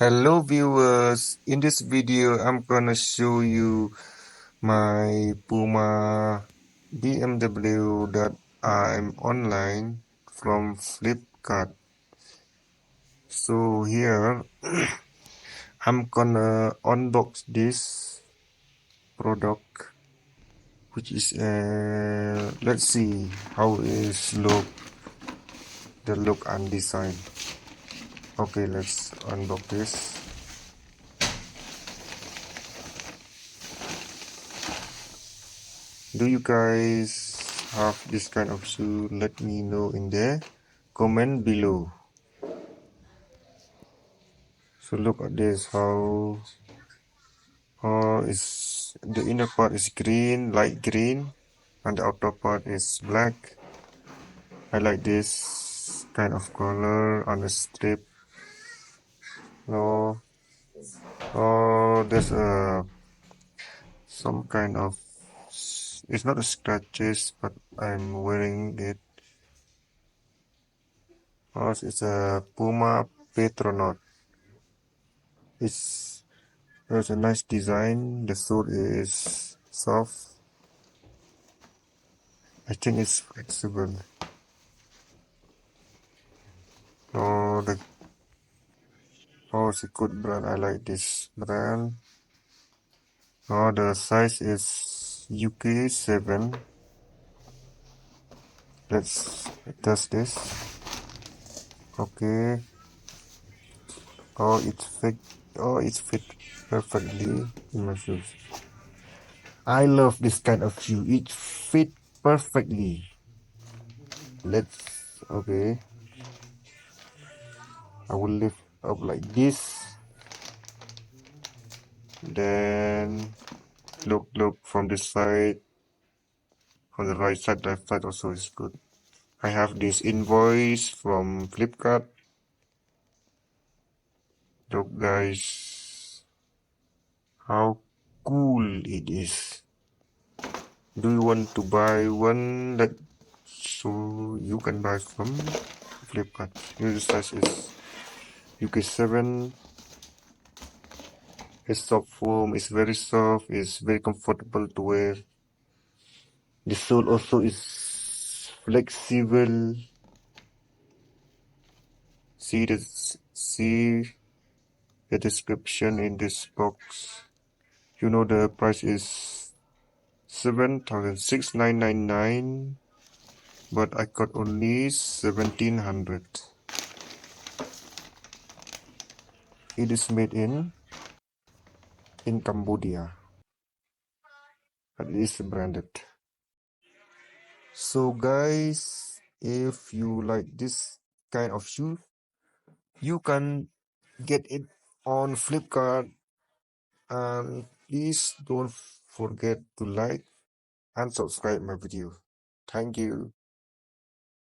Hello viewers, in this video I'm gonna show you my Puma BMW that I'm online from Flipkart. So here I'm gonna unbox this product, which is let's see how is the look and design. Okay, let's unbox this. Do you guys have this kind of shoe? Let me know in the comment below. So look at this, how is the inner part is green, light green, and the outer part is black. I like this kind of color on the strip. No, oh, there's some kind of, it's not a scratches, but I'm wearing it. Oh, it's a Puma Petronaut. It's a nice design. The sole is soft. I think it's flexible. Oh, it's a good brand. I like this brand. Oh, the size is UK 7. Let's test this. Okay. Oh, it's fit perfectly in my shoes. I love this kind of shoe. It fit perfectly. Okay. I will lift up like this. Then look from this side. On the right side, left side also is good. I have this invoice from Flipkart. Look guys, how cool it is. Do you want to buy one that so you can buy from Flipkart? Here the size is UK7. It's soft foam, it's very soft, it's very comfortable to wear. The sole also is flexible. See the description in this box. You know the price is 7,699, but I got only 1,700. It is made in Cambodia, but it is branded. So guys, if you like this kind of shoe, you can get it on Flipkart, and please don't forget to like and subscribe my video. Thank you.